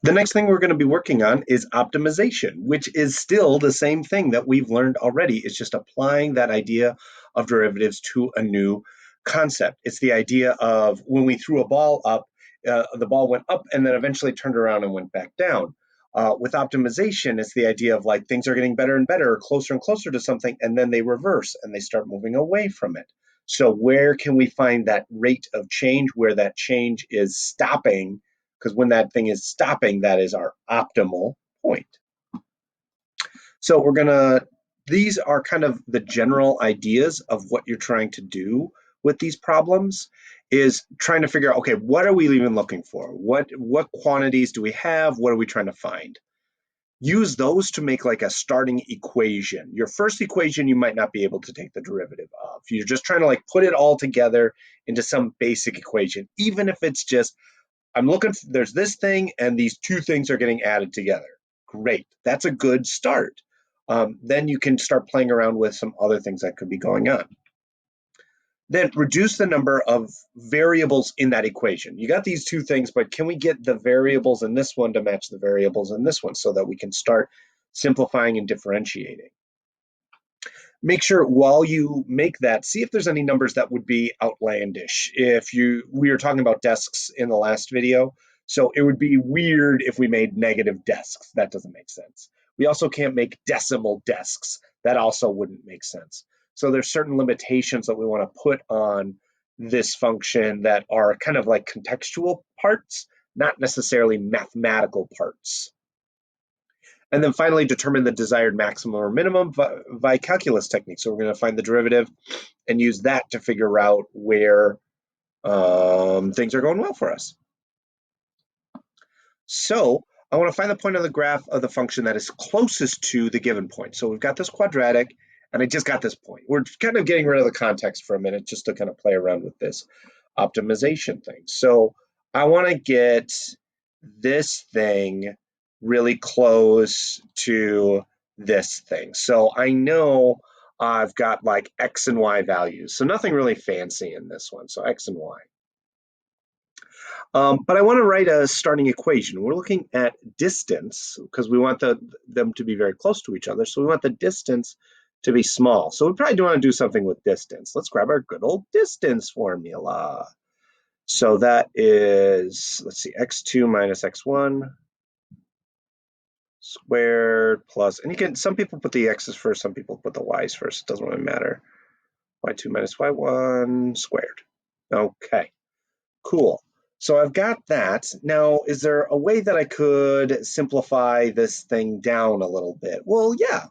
The next thing we're going to be working on is optimization, which is still the same thing that we've learned already. It's just applying that idea of derivatives to a new concept. It's the idea of when we threw a ball up, the ball went up and then eventually turned around and went back down. With optimization, it's the idea of like things are getting better and better, closer and closer to something, and then they reverse and they start moving away from it. So where can we find that rate of change where that change is stopping? Because when that thing is stopping, that is our optimal point. So these are kind of the general ideas of what you're trying to do with these problems, is trying to figure out, okay, what are we even looking for? What quantities do we have? What are we trying to find? Use those to make like a starting equation. Your first equation, you might not be able to take the derivative of. You're just trying to like put it all together into some basic equation, even if it's just, I'm looking, there's this thing and these two things are getting added together. Great, that's a good start. Then you can start playing around with some other things that could be going on. Then reduce the number of variables in that equation. You got these two things, but can we get the variables in this one to match the variables in this one so that we can start simplifying and differentiating? Make sure while you make that, see if there's any numbers that would be outlandish. We were talking about desks in the last video, so it would be weird if we made negative desks. That doesn't make sense. We also can't make decimal desks. That also wouldn't make sense. So there's certain limitations that we want to put on this function that are kind of like contextual parts, not necessarily mathematical parts. And then finally, determine the desired maximum or minimum by calculus technique. So we're going to find the derivative and use that to figure out where things are going well for us. So I want to find the point on the graph of the function that is closest to the given point. So we've got this quadratic, and I just got this point. We're kind of getting rid of the context for a minute just to kind of play around with this optimization thing. So I want to get this thing really close to this thing. So I know I've got like X and Y values. So nothing really fancy in this one. So X and Y. But I want to write a starting equation. We're looking at distance because we want them to be very close to each other. So we want the distance to be small. So we probably do want to do something with distance. Let's grab our good old distance formula. So that is, let's see, x2 minus x1 squared plus, and some people put the x's first, some people put the y's first. It doesn't really matter. y2 minus y1 squared. Okay, cool. So I've got that. Now, is there a way that I could simplify this thing down a little bit? Well, yeah.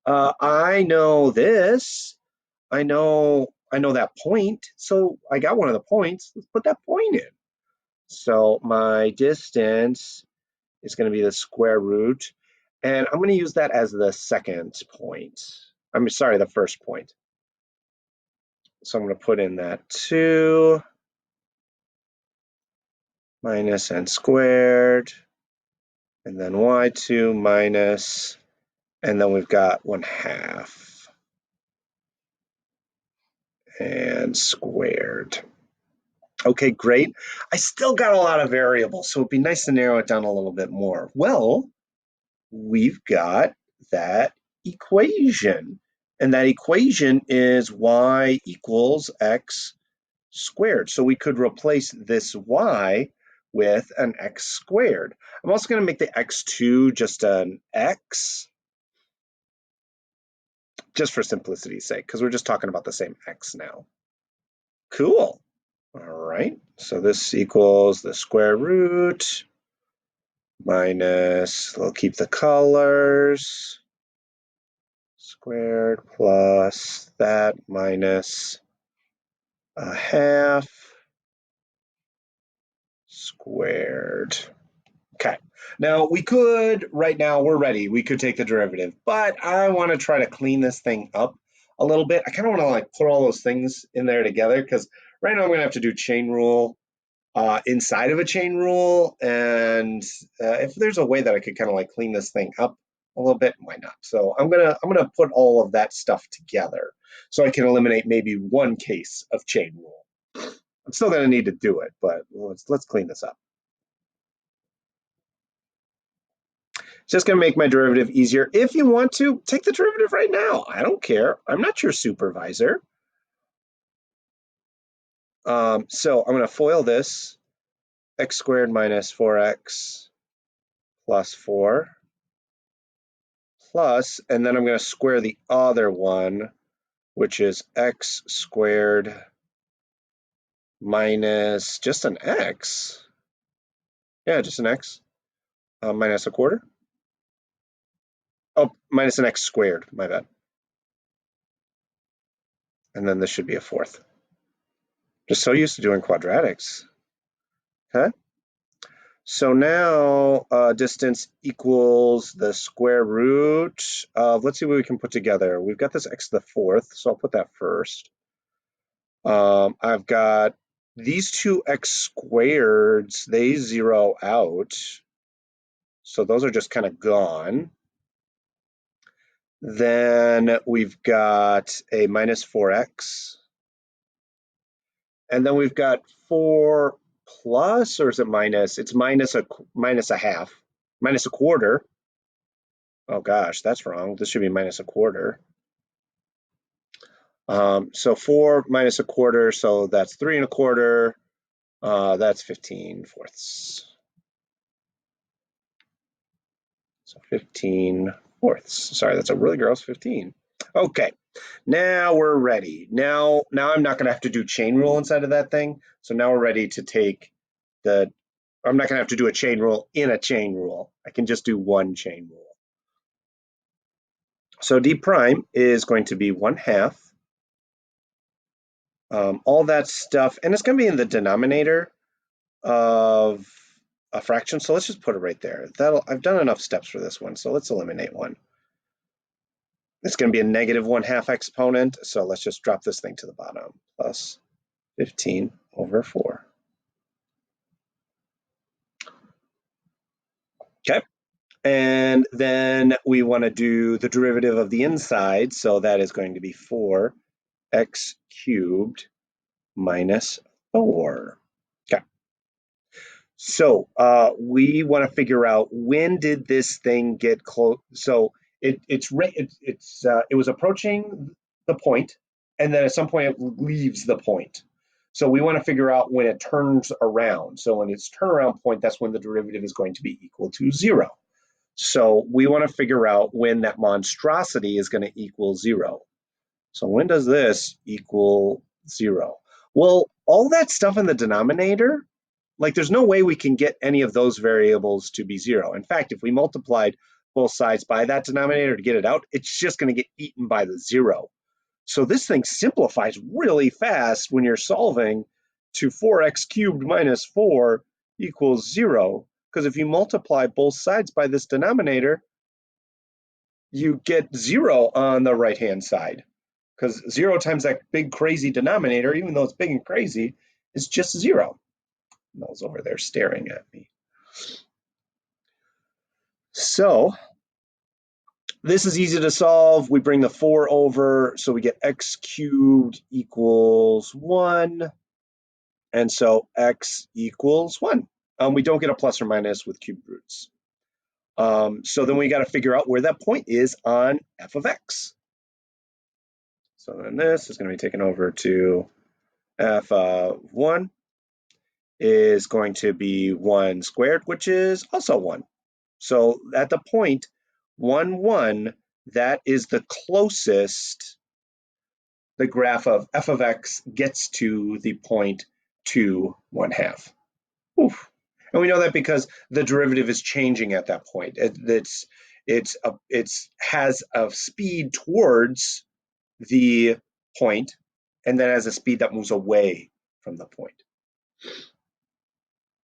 I know this. I know that point. So I got one of the points. Let's put that point in. So my distance is going to be the square root. And I'm going to use that as the second point. I'm sorry, the first point. So I'm going to put in that 2 minus n squared, and then y2 minus, and then we've got 1/2 and squared. Okay, great. I still got a lot of variables, so it'd be nice to narrow it down a little bit more. Well, we've got that equation, and that equation is y equals x squared. So we could replace this y with an x squared. I'm also going to make the x2 just an x, just for simplicity's sake, because we're just talking about the same x now. Cool. All right, so this equals the square root minus, we'll keep the colors, squared plus that minus 1/2 squared. Okay, now we could, right now we're ready, we could take the derivative, but I want to try to clean this thing up a little bit. I kind of want to like put all those things in there together because right now I'm going to have to do chain rule inside of a chain rule, and if there's a way that I could kind of like clean this thing up a little bit, why not? So I'm gonna put all of that stuff together so I can eliminate maybe one case of chain rule. I'm still gonna need to do it, but let's clean this up. Just going to make my derivative easier. If you want to, take the derivative right now. I don't care. I'm not your supervisor. So I'm going to FOIL this. X squared minus 4x plus 4 plus, and then I'm going to square the other one, which is x squared minus just an x. Yeah, just an x minus a quarter. Oh, minus an x squared, my bad. And then this should be a fourth. Just so used to doing quadratics. Okay. So now distance equals the square root of, let's see what we can put together. We've got this x to the fourth, so I'll put that first. I've got these two x squareds, they zero out. So those are just kind of gone. Then we've got a minus 4x. And then we've got 4 plus, or is it minus? It's minus a half, minus a quarter. Oh gosh, that's wrong. This should be minus a quarter. So 4 minus a quarter, so that's 3 and a quarter. That's 15 fourths. So 15 fourths. Sorry, that's a really gross 15. Okay, now we're ready. Now I'm not going to have to do chain rule inside of that thing. So now we're ready to take the, I'm not going to have to do a chain rule in a chain rule. I can just do one chain rule. So d prime is going to be 1/2. All that stuff, and it's going to be in the denominator of a fraction. So let's just put it right there. I've done enough steps for this one, so let's eliminate one. It's going to be a negative 1/2 exponent, so let's just drop this thing to the bottom. Plus 15 over 4. Okay. And then we want to do the derivative of the inside, so that is going to be 4x cubed minus 4. Okay. So we want to figure out, when did this thing get close? So it was approaching the point, and then at some point it leaves the point. So we want to figure out when it turns around. So when its turnaround point, that's when the derivative is going to be equal to 0. So we want to figure out when that monstrosity is going to equal 0. So when does this equal 0? Well, all that stuff in the denominator, like there's no way we can get any of those variables to be 0. In fact, if we multiplied both sides by that denominator to get it out, it's just going to get eaten by the 0. So this thing simplifies really fast when you're solving to 4x cubed minus 4 equals 0. Because if you multiply both sides by this denominator, you get 0 on the right-hand side. Because 0 times that big crazy denominator, even though it's big and crazy, is just 0. Mel's over there staring at me. So this is easy to solve. We bring the 4 over, so we get x cubed equals 1. And so x equals 1. We don't get a plus or minus with cubed roots. So then we got to figure out where that point is on f of x. So then this is going to be taken over to f of 1 is going to be 1 squared, which is also 1. So at the point 1, 1, that is the closest the graph of f of x gets to the point 2, 1/2. Oof. And we know that because the derivative is changing at that point. It has a speed towards the point, and then has a speed that moves away from the point.